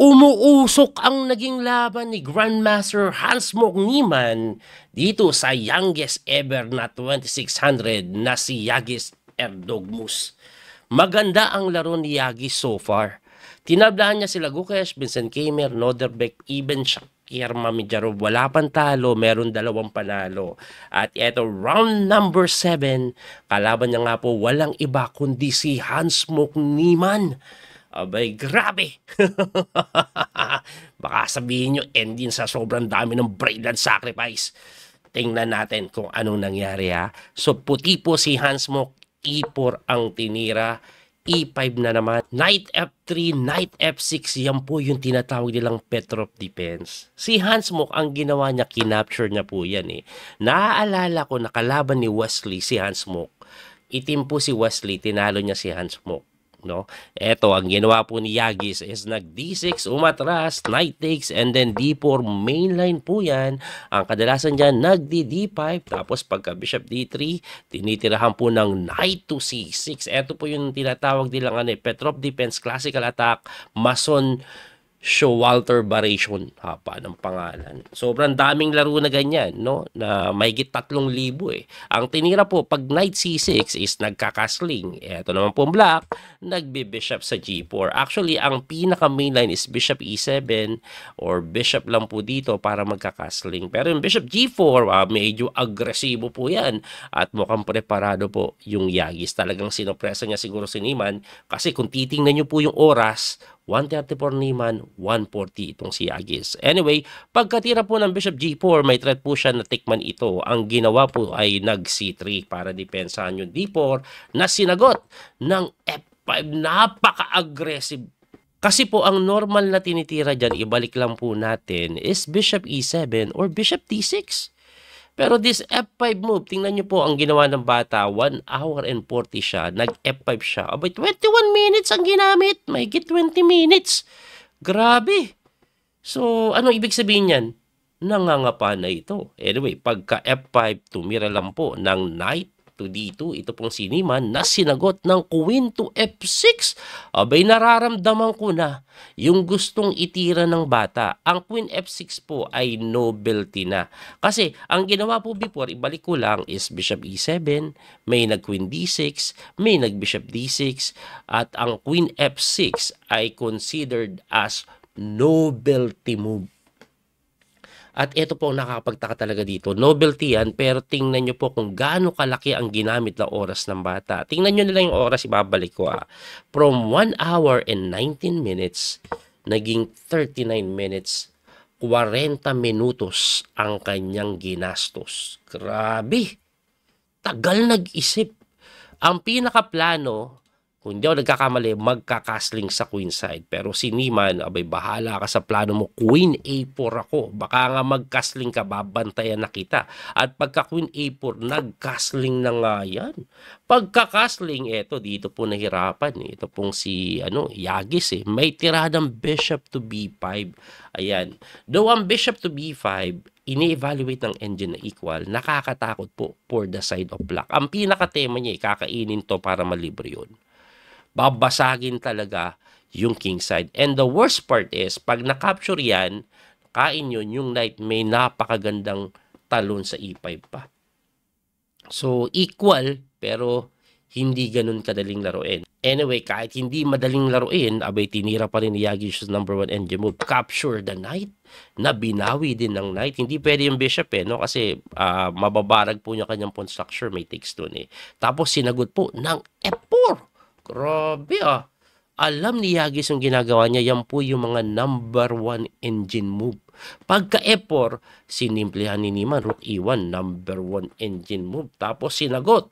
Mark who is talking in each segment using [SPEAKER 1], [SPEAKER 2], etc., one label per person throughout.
[SPEAKER 1] Umuusok ang naging laban ni Grandmaster Hans-Mok Niemann dito sa youngest ever na 2600 na si Yagis Erdogmus. Maganda ang laro ni Yagis so far. Tinablahan niya sila Gukesh, Vincent Keimer, Noderbeck, even Shakir Mamijarov. Wala pang talo, meron 2 panalo. At eto, round number 7, kalaban niya nga po walang iba kundi si Hans-Mok Niemann. Abay, grabe! Baka sabihin nyo, ending sa sobrang dami ng blood sacrifice. Tingnan natin kung anong nangyari ha. So, puti po si Hans-Mok, E4 ang tinira. E5 na naman. Knight F3, Knight F6, yan po yung tinatawag nilang Petrov defense. Si Hans-Mok, ang ginawa niya, kinapture niya po yan eh. Naaalala ko, nakalaban ni Wesley si Hans-Mok. Itim po si Wesley, tinalo niya si Hans-Mok. No? Eto, ang ginawa po ni Yagis is nag D6, umatras, knight takes, and then D4, mainline po yan. Ang kadalasan dyan, nag D5, tapos pagka bishop D3, tinitirahan po ng knight to C6. Eto po yung tinatawag nilang Petrov defense, classical attack, Mason Showalter variation, hapa ng pangalan. Sobrang daming laro na ganyan, no? Na mahigit 3,000 eh. Ang tinira po, pag knight C6 is nagkakasling. Ito naman po black, nagbe-bishop sa G4. Actually, ang pinaka-mainline is bishop E7 or bishop lang po dito para magkakasling. Pero yung bishop G4, medyo agresibo po yan. At mukhang preparado po yung Yagis. Talagang sinopresa niya siguro si Niemann. Kasi kung titingnan nyo po yung oras, 134 Niemann, 140 itong si Yagis. Anyway, pagkatira po ng bishop G4, may threat po siya na tikman ito. Ang ginawa po ay nag C3 para depensahan yung D4 na sinagot ng F5. Napaka-aggressive. Kasi po ang normal na tinitira dyan, ibalik lang po natin, is bishop E7 or bishop D6. Pero this F5 move, tingnan nyo po ang ginawa ng bata, 1 hour and 40 siya, nag-F5 siya. Abay, 21 minutes ang ginamit, may 20 minutes. Grabe. So, ano ibig sabihin yan? Nangangapa na ito. Anyway, pagka F5, tumira lang po ng knight to D2, ito pong si Niemann na sinagot ng queen to F6. Abay, nararamdaman ko na yung gustong itira ng bata. Ang queen F6 po ay nobility na. Kasi, ang ginawa po before, ibalik ko lang, is bishop E7, may nag-queen D6, may nag-bishop D6, at ang queen F6 ay considered as nobility move. At ito po nakakapagtaka talaga dito. Novelty yan, pero tingnan nyo po kung gaano kalaki ang ginamit na oras ng bata. Tingnan nyo nila yung oras, ibabalik ko From 1 hour and 19 minutes, naging 39 minutes, 40 minutos ang kanyang ginastos. Grabe! Tagal nag-isip. Ang pinakaplano, kung hindi ako nagkakamali, magkakasling sa queen side. Pero si Niemann, abay, bahala ka sa plano mo. Queen A4 ako. Baka nga magkasling ka, babantayan na kita. At pagka queen A4, nagkasling na nga yan. Pagkakasling, eto, dito po nahirapan. Ito pong si Yagis. May tiradang bishop to B5. Ayan. Though ang bishop to B5, ini-evaluate ng engine na equal, nakakatakot po for the side of black. Ang pinaka-tema niya, kakainin to para malibre yun. Babasagin talaga yung king side. And the worst part is, pag na-capture yan, kain yun, yung knight may napakagandang talon sa E5 pa. So, equal, pero hindi ganun kadaling laruin. Anyway, kahit hindi madaling laruin, abay, tinira pa rin ni Yagis yung number 1 engine move. Capture the knight, na binawi din ng knight. Hindi pwede yung bishop no? Kasi mababarag po niya kanyang pawn structure, may takes dun Tapos sinagot po ng F4. Grabe Alam ni Yagis yung ginagawa niya, yan po yung mga number 1 engine move. Pagka F4, sinimplihan ni Niemann, rook E1, number 1 engine move. Tapos sinagot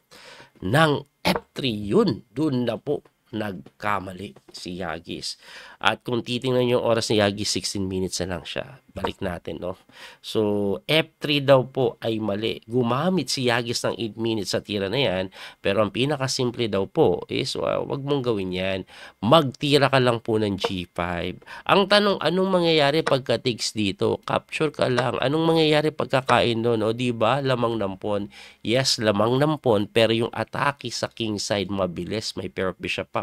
[SPEAKER 1] ng F3, yun, dun na po nagkamali si Yagis. At kung titingnan yung oras ni Yagis, 16 minutes na lang siya. Balik natin, no? So, F3 daw po ay mali. Gumamit si Yagis ng 8 minutes sa tira na yan, pero ang pinakasimple daw po is, wag mong gawin yan. Magtira ka lang po ng G5. Ang tanong, anong mangyayari pagka takes dito? Capture ka lang. Anong mangyayari pagkakain doon? O, diba? Lamang ng pawn. Yes, lamang ng pawn, pero yung atake sa king side mabilis. May pair of bishop pa.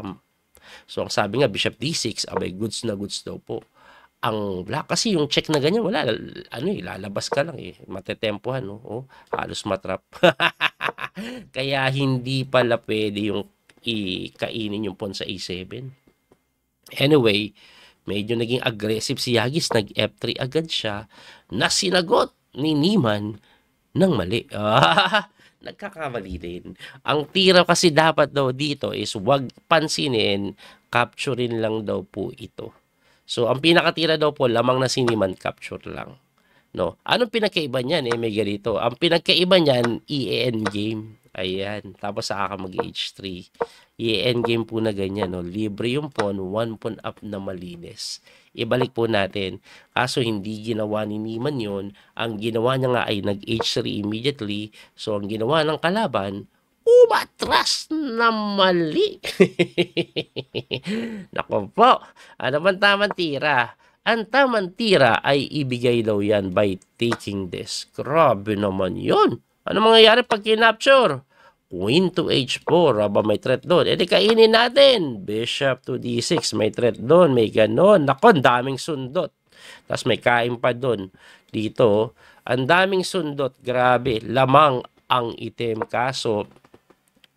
[SPEAKER 1] So, ang sabi nga, bishop D6, abay, goods na goods daw po ang black kasi yung check na ganyan wala ano lalabas ka lang matetempuhan no halos matrap. Kaya hindi pala pwede yung kainin yung pawn sa A7. Anyway, medyo naging aggressive si Yagis, nag F3 agad siya na sinagot ni Niemann ng mali. Nagkakamali din. Ang tira kasi dapat daw dito is wag pansinin, capturein lang daw po ito. So, ang pinakatira daw po, lamang na siniman, capture lang. No? Anong pinagkaiba niyan? May ganito. Ang pinagkaiba niyan, EAN game. Ayan. Tapos saka ka mag-H3. EAN game po na ganyan. No? Libre yung pawn, 1 pawn up na malinis. Ibalik po natin. Kaso hindi ginawa ni Niemann yun. Ang ginawa niya nga ay nag-H3 immediately. So, ang ginawa ng kalaban, umatras na mali. Nako po, ano man tamang tira? Ang tamang tira ay ibigay daw yan by taking this. Grabe naman yun. Ano mangyayari pag kinapture? Queen to H4, aba may threat doon. E di kainin natin. Bishop to D6, may threat doon, may ganon. Nako, daming sundot. Tapos may kain pa doon. Dito, ang daming sundot. Grabe, lamang ang item. Kaso,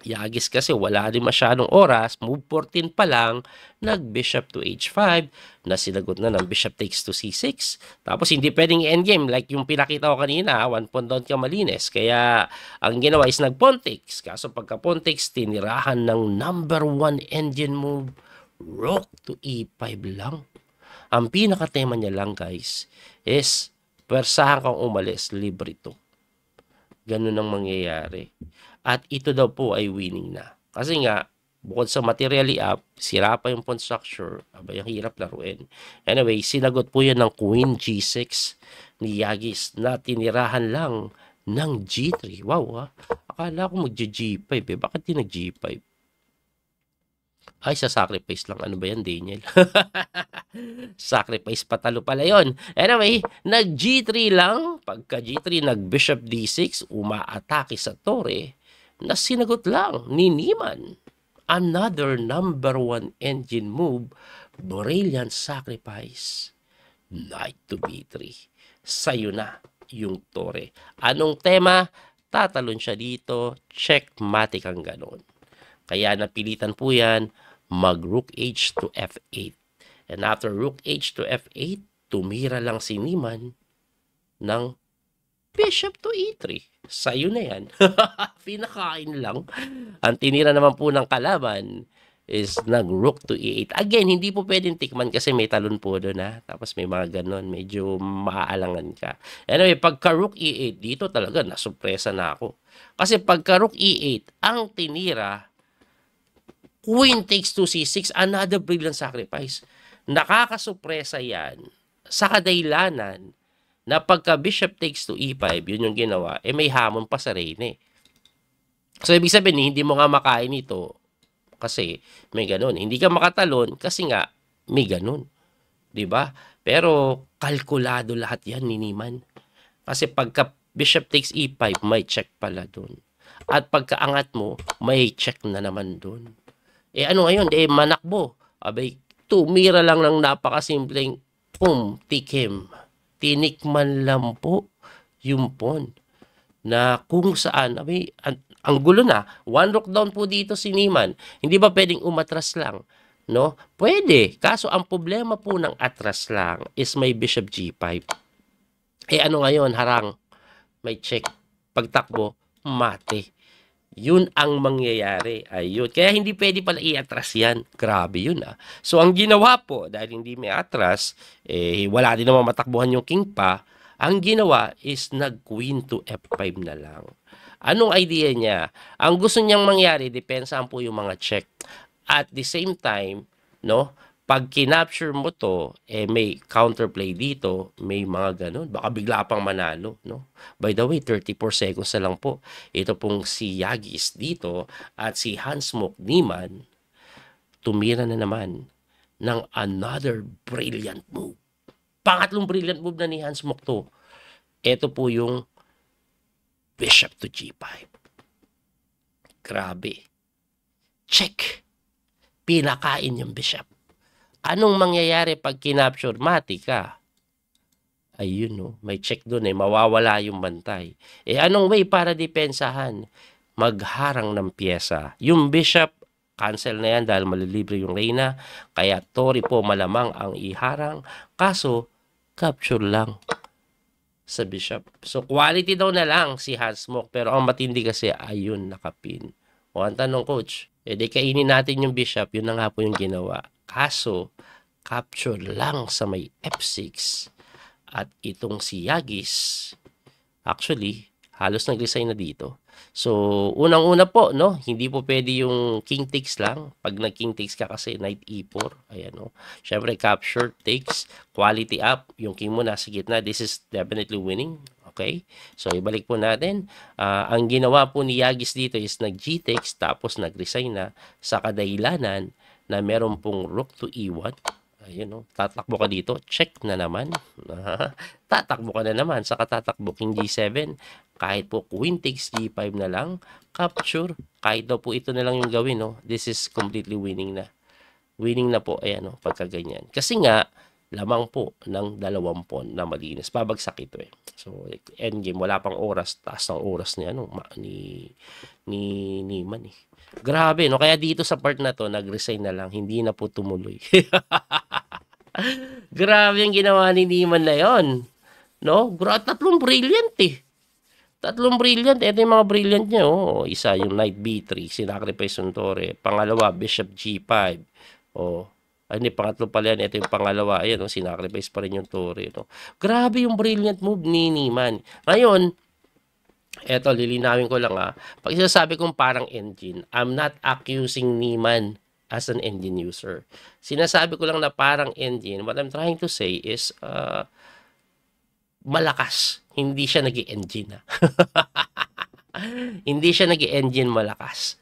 [SPEAKER 1] Yagis kasi wala din masyadong oras, move 14 pa lang, nag-bishop to h5, na sinagot na ng bishop takes to c6. Tapos hindi pwedeng endgame like yung pinakita ko kanina, 1 pawn down ka malinis. Kaya ang ginawa is nag-pawn takes. Kaso pagka pawn takes, tinirahan ng number 1 engine move, rook to e5 lang. Ang pinakatema niya lang guys is persahan kang umalis, libre to. Ganun ang mangyayari. At ito daw po ay winning na. Kasi nga, bukod sa materially up, sira pa yung pawn structure. Abay, ang hirap laruin. Anyway, sinagot po yan ng Queen G6 ni Yagis na tinirahan lang ng G3. Wow, ha? Akala ko mag-G5 eh. Bakit di nag-G5? Ay, sa sacrifice lang. Ano ba yan, Daniel? Sacrifice patalo pala yon. Anyway, nag-G3 lang. Pagka G3, nag-Bishop D6, umaatake sa tore na sinagot lang ni Niemann. Another number 1 engine move, brilliant sacrifice. Knight to B3. Sa'yo na yung tore. Anong tema? Tatalon siya dito. Checkmatic ang ganon. Kaya napilitan po yan, mag-Rook H to F8. And after Rook H to F8, tumira lang si Niemann ng Bishop to E3. Sa'yo na yan. Pinakain lang. Ang tinira naman po ng kalaban is nag-Rook to E8. Again, hindi po pwedeng tikman kasi may talon po doon ha. Tapos may mga ganon. Medyo maaalangan ka. Anyway, pagka Rook E8, dito talaga nasupresa na ako. Kasi pagka Rook E8, ang tinira, Queen takes to C6, another brilliant sacrifice. Nakakasupresa yan sa kadailanan na pagka bishop takes to e5, yun yung ginawa, may hamon pa sa reyna. So, ibig sabihin, hindi mo nga makain ito kasi may ganun. Hindi ka makatalon kasi nga may ganun. Diba? Pero, kalkulado lahat yan ni Niemann. Kasi pagka bishop takes e5, may check pala dun. At pagkaangat mo, may check na naman dun. Ano ngayon? Manakbo. Abay, tumira lang ng napakasimpleng tikim. Tinikman lang po yung pawn na kung saan, abay, ang gulo na, 1 rook down po dito si Niemann. Hindi ba pwedeng umatras lang? No? Pwede. Kaso ang problema po ng atras lang is may bishop g5. Ano ngayon? Harang. May check. Pagtakbo, mate. Yun ang mangyayari. Ayun. Kaya hindi pwede pala i-atras yan. Grabe yun ah. So, ang ginawa po, dahil hindi may atras, wala din naman matakbuhan yung king pa, ang ginawa is nag-queen to f5 na lang. Anong idea niya? Ang gusto niyang mangyari, depensahan po yung mga check. At the same time, no, pag kinapture mo to, may counterplay dito, may mga ganun. Baka bigla pang manalo, no? By the way, 34 seconds na lang po. Ito pong si Yagis dito at si Hans-Mok Niemann, tumira na naman ng another brilliant move. Pangatlong brilliant move na ni Hans-Mok to. Ito po yung Bishop to G5. Grabe. Check. Pinakain yung Bishop. Anong mangyayari pag kinapture? Mati ka. Ayun, no? May check doon eh. Mawawala yung bantay. Anong way para depensahan? Magharang ng pyesa. Yung bishop, cancel na yan dahil malilibre yung reyna. Kaya tori po malamang ang iharang. Kaso, capture lang sa bishop. So, quality daw na lang si Hansmock. Pero ang matindi kasi, ayun, nakapin. O, ang tanong, coach, di kainin natin yung bishop. Yun na nga po yung ginawa. Kaso, capture lang sa may F6. At itong si Yagis, actually, halos nag-resign na dito. So, unang-una po, no, hindi po pwede yung king takes lang. Pag nag-king takes ka kasi, knight e4. Ayan, no. Syempre, capture, takes, quality up. Yung king mo nasa gitna. This is definitely winning. Okay? So, ibalik po natin. Ang ginawa po ni Yagis dito is nag-g takes, tapos nag-resign na sa kadahilanan na meron pong rook to e1. Ayun, no? Tatakbo ka dito, check na naman. Tatakbo ka na naman, saka tatakbo king g7. Kahit po queen takes g5 na lang, capture. Kahit daw po ito na lang yung gawin, no? This is completely winning na. Winning na po, ayan, no? Pagka ganyan. Kasi nga, lamang po ng 2 pawn na malinis. Pabagsak ito eh. So, endgame, wala pang oras. Taas ng oras ni, ni Man eh. Grabe, no? Kaya dito sa part na to, nag-resign na lang. Hindi na po tumuloy. Grabe yung ginawa ni Niemann na yon, no? Tatlong brilliant eh. Tatlong brilliant. Ito yung mga brilliant niya. Oh. Isa yung knight b3, sinacrifice yung tore. Pangalawa, bishop g5. Oh. Ay, hindi, pangatlo pala yan. Ito yung pangalawa. Ayan, oh, sinacrifice pa rin yung tore. No? Grabe yung brilliant move ni Niemann. Ngayon, eto, lilinawin ko lang ha. Pag sinasabi kong parang engine, I'm not accusing Niemann as an engine user. Sinasabi ko lang na parang engine, what I'm trying to say is, malakas. Hindi siya nag-engine. Hindi siya nag-engine malakas.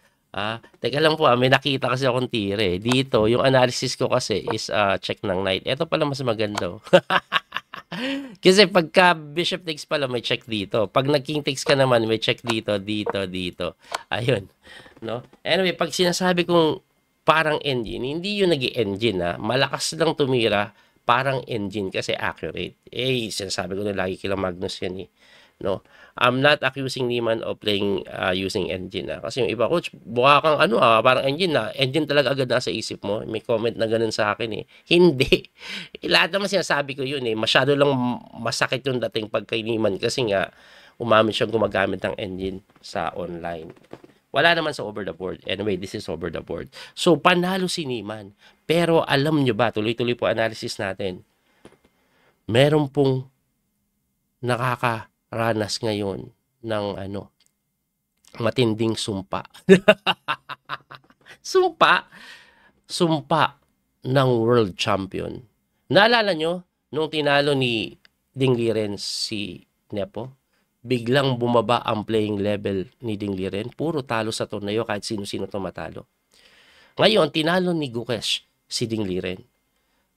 [SPEAKER 1] Teka lang po, may nakita kasi akong tire. Dito, yung analysis ko kasi is check ng knight. Ito pala mas maganda. Kasi pagka bishop takes pala, may check dito. Pag nag-king takes ka naman, may check dito, dito. Ayun. No? Anyway, pag sinasabi kong parang engine, hindi yun nag-engine ha. Malakas lang tumira, parang engine kasi accurate. Sinasabi ko na lagi kila Magnus yan eh. No? I'm not accusing Niemann of playing using engine. Kasi yung iba, coach, buka kang parang engine na. Engine talaga agad nasa isip mo. May comment na ganun sa akin eh. Hindi. Lahat naman sinasabi ko yun eh. Masyado lang masakit yung dating pag kay Niemann kasi nga umamin siyang gumagamit ng engine sa online. Wala naman sa over the board. Anyway, this is over the board. So, panalo si Niemann. Pero alam nyo ba, tuloy-tuloy po analysis natin, meron pong nakakaranas ngayon ng matinding sumpa. Sumpa ng world champion. Naalala nyo, nung tinalo ni Ding Liren si Nepo, biglang bumaba ang playing level ni Ding Liren. Puro talo sa torneo kahit sino-sino tumatalo. Ngayon, tinalo ni Gukesh si Ding Liren.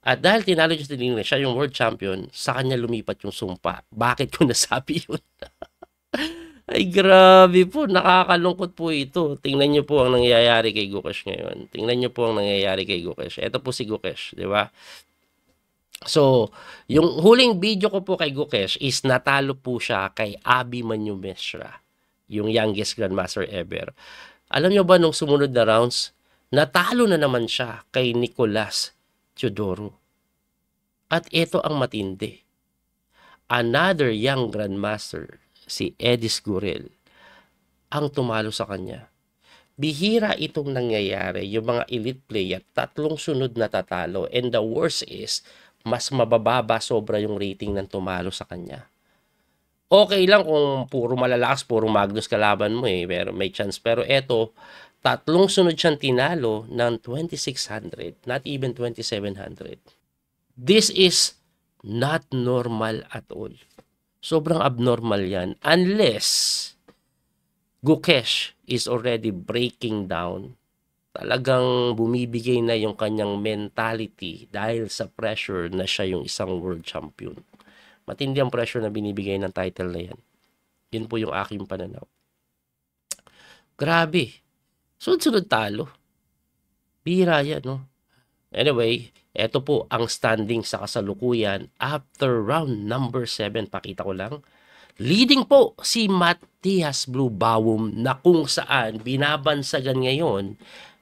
[SPEAKER 1] At dahil tinalo niya si Ding Liren, siya yung world champion, sa kanya lumipat yung sumpa. Bakit ko nasabi yun? Ay, grabe po. Nakakalungkot po ito. Tingnan nyo po ang nangyayari kay Gukesh ngayon. Tingnan nyo po ang nangyayari kay Gukesh. Ito po si Gukesh, di ba? So, yung huling video ko po kay Gukesh is natalo po siya kay Abi Manumeshra, yung youngest grandmaster ever. Alam nyo ba nung sumunod na rounds, natalo na naman siya kay Nicolas Teodoro. At ito ang matindi. Another young grandmaster, si Edis Gurel, ang tumalo sa kanya. Bihira itong nangyayari, yung mga elite player, 3 sunod na tatalo. And the worst is, mas mabababa sobra yung rating ng tumalo sa kanya. Okay lang kung puro malalakas, puro Magnus kalaban mo eh, pero may chance. Pero eto, 3 sunod siyang tinalo ng 2,600, not even 2,700. This is not normal at all. Sobrang abnormal yan. Unless Gukesh is already breaking down, talagang bumibigay na yung kanyang mentality dahil sa pressure na siya yung isang world champion. Matindi ang pressure na binibigay ng title na yan. Yun po yung aking pananaw. Grabe. Sunod-sunod talo. Bihira yan, no? Anyway, Ito po ang standing sa kasalukuyan after round number 7. Pakita ko lang. Leading po si Matthias Blubaum na kung saan binabansagan ngayon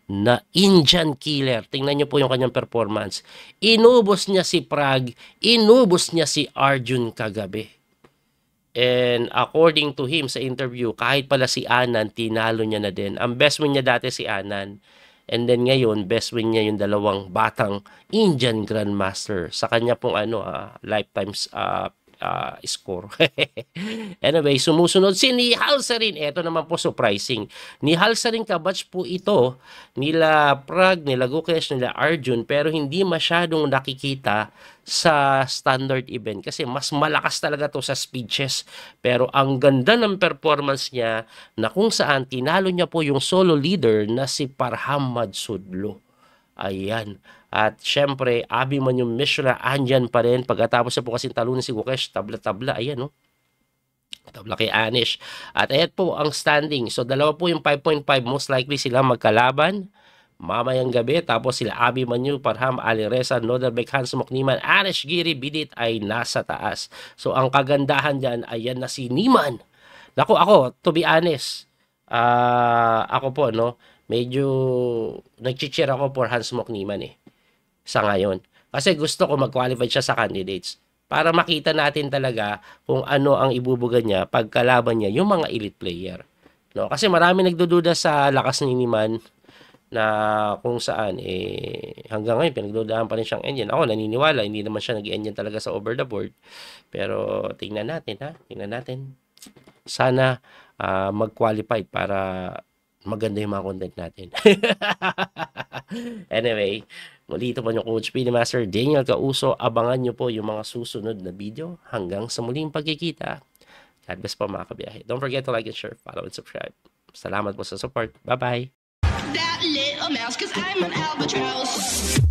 [SPEAKER 1] na Indian killer. Tingnan niyo po yung kanyang performance. Inubos niya si Prague, inubos niya si Arjun kagabi. And according to him sa interview, kahit pala si Anand, tinalo niya na din. Ang best win niya dati si Anand. And then ngayon, best win niya yung dalawang batang Indian Grandmaster sa kanya pong lifetimes score. Anyway, sumusunod si Nihal Sarin. Ito naman po surprising. Nihal Sarin kabatch po ito nila Prague, nila Gukesh, nila Arjun, pero hindi masyadong nakikita sa standard event kasi mas malakas talaga to sa speed chess. Pero ang ganda ng performance niya na kung saan tinalo niya po yung solo leader na si Parham Sudlo. Ayan. At syempre, Abhimanyu Mishra andyan pa rin. Pagkatapos na po kasing talunin si Gukesh, tabla-tabla. Ayan, no? Tabla kay Anish. At ayan po ang standing. So, dalawa po yung 5.5. Most likely sila magkalaban mamayang gabi. Tapos sila Abhimanyu, Parham, Alireza, Noderbek, Hans Mokniman, Anish, Giri, Bidit ay nasa taas. So, ang kagandahan dyan, ayan na si Niman. Naku, ako, to be honest, ako po, no, medyo nag-cheer ako for Hans Mokniman sa ngayon. Kasi gusto ko mag-qualify siya sa candidates para makita natin talaga kung ano ang ibubuga niya pagkalaban niya yung mga elite player. No? Kasi marami nagdududa sa lakas ni Niman na kung saan hanggang ngayon pinagdudahan pa rin siyang engine. Ako naniniwala, hindi naman siya nag-engine talaga sa over the board. Pero tingnan natin tingnan natin. Sana mag-qualify para maganda yung mga content natin. Anyway, muli ito po yung Coach Speedy Master Daniel Causo. Abangan nyo po yung mga susunod na video. Hanggang sa muling pagkikita. God bless po mga kabiyahe. Don't forget to like and share, follow and subscribe. Salamat po sa support. Bye-bye.
[SPEAKER 2] That little mouse, 'cause I'm an albatross.